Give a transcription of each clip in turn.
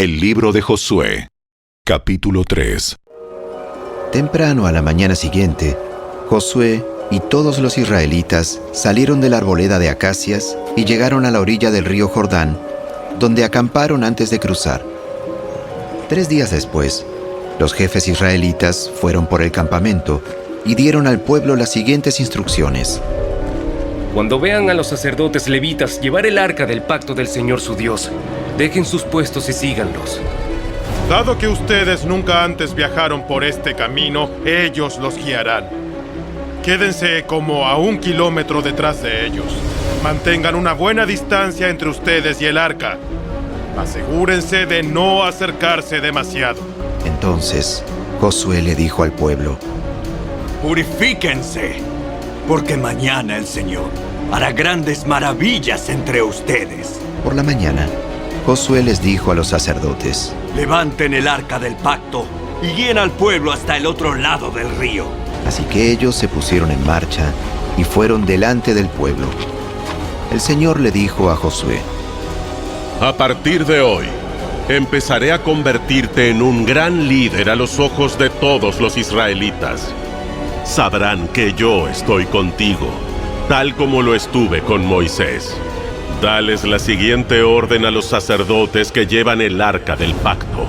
El libro de Josué, capítulo 3. Temprano a la mañana siguiente, Josué y todos los israelitas salieron de la arboleda de acacias y llegaron a la orilla del río Jordán, donde acamparon antes de cruzar. 3 días después, los jefes israelitas fueron por el campamento y dieron al pueblo las siguientes instrucciones. Cuando vean a los sacerdotes levitas llevar el arca del pacto del Señor su Dios, dejen sus puestos y síganlos. Dado que ustedes nunca antes viajaron por este camino, ellos los guiarán. Quédense como a 1 kilómetro detrás de ellos. Mantengan una buena distancia entre ustedes y el arca. Asegúrense de no acercarse demasiado. Entonces, Josué le dijo al pueblo: Purifíquense, porque mañana el Señor hará grandes maravillas entre ustedes. Por la mañana, Josué les dijo a los sacerdotes: Levanten el arca del pacto y guíen al pueblo hasta el otro lado del río. Así que ellos se pusieron en marcha y fueron delante del pueblo. El Señor le dijo a Josué: A partir de hoy, empezaré a convertirte en un gran líder a los ojos de todos los israelitas. Sabrán que yo estoy contigo, tal como lo estuve con Moisés. Dales la siguiente orden a los sacerdotes que llevan el arca del pacto.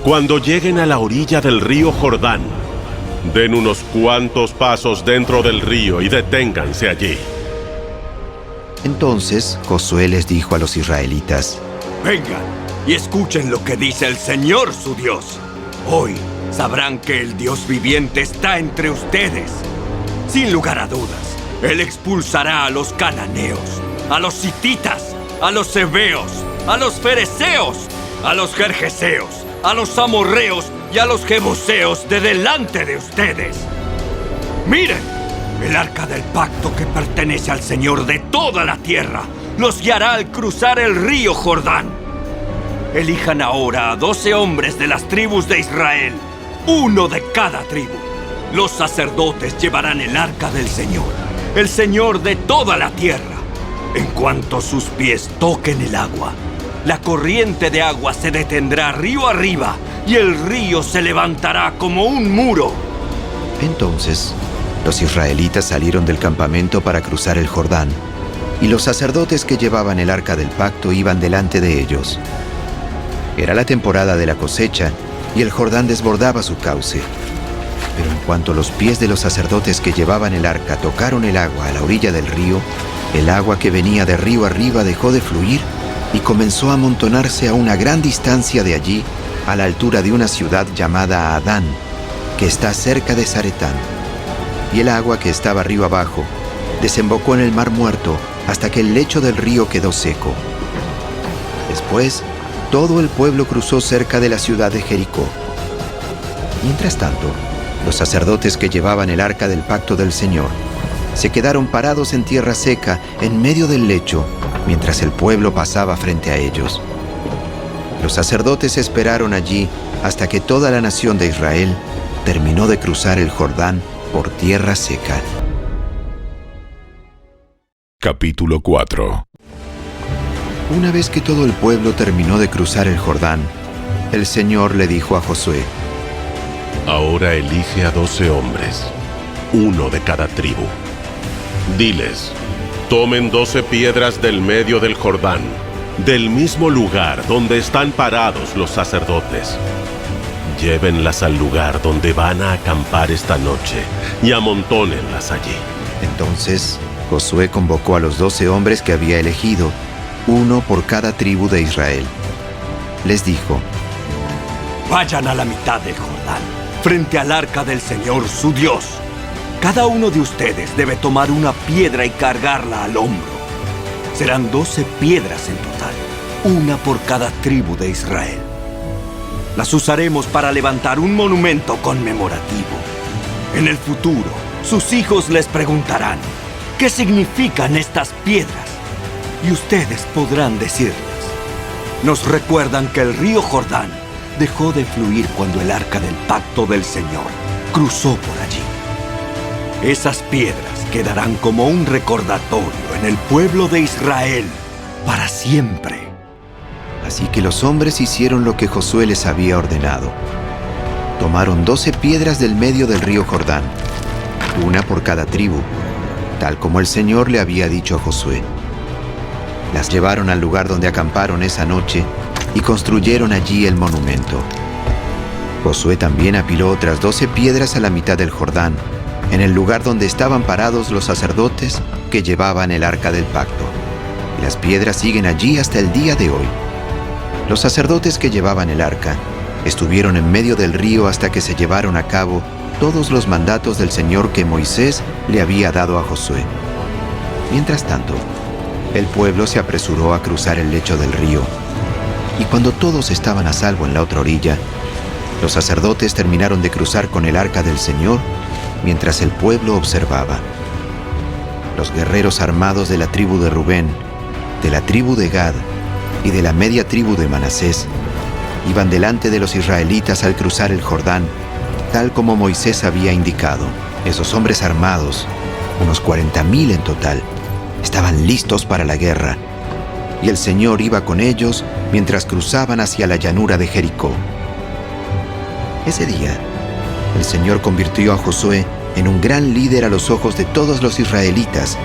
Cuando lleguen a la orilla del río Jordán, den unos cuantos pasos dentro del río y deténganse allí. Entonces Josué les dijo a los israelitas: Vengan y escuchen lo que dice el Señor su Dios. Hoy sabrán que el Dios viviente está entre ustedes. Sin lugar a dudas, Él expulsará a los cananeos, a los hititas, a los heveos, a los fereceos, a los gergeseos, a los amorreos y a los jebuseos de delante de ustedes. Miren, el arca del pacto que pertenece al Señor de toda la tierra los guiará al cruzar el río Jordán. Elijan ahora a 12 hombres de las tribus de Israel, uno de cada tribu. Los sacerdotes llevarán el arca del Señor, el Señor de toda la tierra. En cuanto sus pies toquen el agua, la corriente de agua se detendrá río arriba y el río se levantará como un muro. Entonces, los israelitas salieron del campamento para cruzar el Jordán, y los sacerdotes que llevaban el arca del pacto iban delante de ellos. Era la temporada de la cosecha y el Jordán desbordaba su cauce. Pero en cuanto los pies de los sacerdotes que llevaban el arca tocaron el agua a la orilla del río, el agua que venía de río arriba dejó de fluir y comenzó a amontonarse a una gran distancia de allí, a la altura de una ciudad llamada Adán, que está cerca de Zaretán. Y el agua que estaba río abajo desembocó en el mar Muerto hasta que el lecho del río quedó seco. Después, todo el pueblo cruzó cerca de la ciudad de Jericó. Mientras tanto, los sacerdotes que llevaban el arca del pacto del Señor se quedaron parados en tierra seca en medio del lecho mientras el pueblo pasaba frente a ellos. Los sacerdotes esperaron allí hasta que toda la nación de Israel terminó de cruzar el Jordán por tierra seca. Capítulo 4. Una vez que todo el pueblo terminó de cruzar el Jordán, el Señor le dijo a Josué: Ahora elige a 12 hombres, uno de cada tribu. Diles, tomen 12 piedras del medio del Jordán, del mismo lugar donde están parados los sacerdotes. Llévenlas al lugar donde van a acampar esta noche y amontónenlas allí. Entonces Josué convocó a los 12 hombres que había elegido, uno por cada tribu de Israel. Les dijo: Vayan a la mitad del Jordán, frente al arca del Señor su Dios. Cada uno de ustedes debe tomar una piedra y cargarla al hombro. Serán 12 piedras en total, una por cada tribu de Israel. Las usaremos para levantar un monumento conmemorativo. En el futuro, sus hijos les preguntarán: ¿qué significan estas piedras? Y ustedes podrán decirles: nos recuerdan que el río Jordán dejó de fluir cuando el arca del pacto del Señor cruzó por allí. Esas piedras quedarán como un recordatorio en el pueblo de Israel para siempre. Así que los hombres hicieron lo que Josué les había ordenado. Tomaron 12 piedras del medio del río Jordán, una por cada tribu, tal como el Señor le había dicho a Josué. Las llevaron al lugar donde acamparon esa noche y construyeron allí el monumento. Josué también apiló otras 12 piedras a la mitad del Jordán, en el lugar donde estaban parados los sacerdotes que llevaban el arca del pacto. Y las piedras siguen allí hasta el día de hoy. Los sacerdotes que llevaban el arca estuvieron en medio del río hasta que se llevaron a cabo todos los mandatos del Señor que Moisés le había dado a Josué. Mientras tanto, el pueblo se apresuró a cruzar el lecho del río, y cuando todos estaban a salvo en la otra orilla, los sacerdotes terminaron de cruzar con el arca del Señor mientras el pueblo observaba. Los guerreros armados de la tribu de Rubén, de la tribu de Gad y de la media tribu de Manasés iban delante de los israelitas al cruzar el Jordán, tal como Moisés había indicado. Esos hombres armados, unos 40,000 en total, estaban listos para la guerra, y el Señor iba con ellos mientras cruzaban hacia la llanura de Jericó. Ese día, el Señor convirtió a Josué en un gran líder a los ojos de todos los israelitas,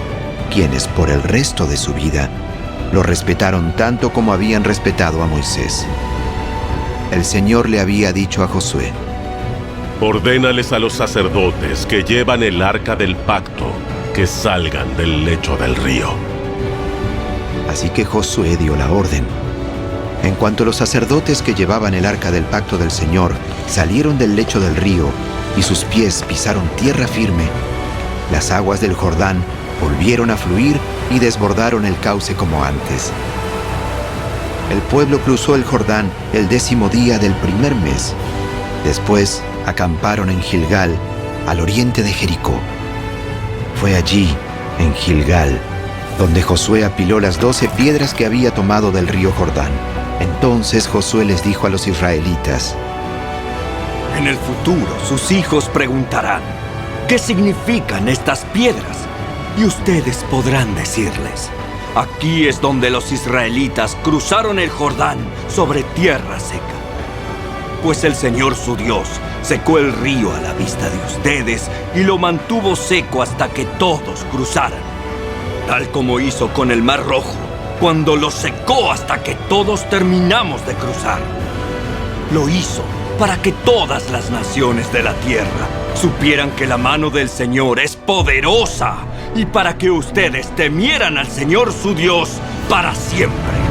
quienes por el resto de su vida lo respetaron tanto como habían respetado a Moisés. El Señor le había dicho a Josué: Ordénales a los sacerdotes que llevan el arca del pacto que salgan del lecho del río. Así que Josué dio la orden. En cuanto los sacerdotes que llevaban el arca del pacto del Señor salieron del lecho del río y sus pies pisaron tierra firme, las aguas del Jordán volvieron a fluir y desbordaron el cauce como antes. El pueblo cruzó el Jordán el 10º día del primer mes. Después acamparon en Gilgal, al oriente de Jericó. Fue allí, en Gilgal, donde Josué apiló las 12 piedras que había tomado del río Jordán. Entonces Josué les dijo a los israelitas: En el futuro sus hijos preguntarán: ¿qué significan estas piedras? Y ustedes podrán decirles: aquí es donde los israelitas cruzaron el Jordán sobre tierra seca. Pues el Señor su Dios secó el río a la vista de ustedes y lo mantuvo seco hasta que todos cruzaran, tal como hizo con el Mar Rojo, cuando lo secó hasta que todos terminamos de cruzar. Lo hizo para que todas las naciones de la tierra supieran que la mano del Señor es poderosa y para que ustedes temieran al Señor su Dios para siempre.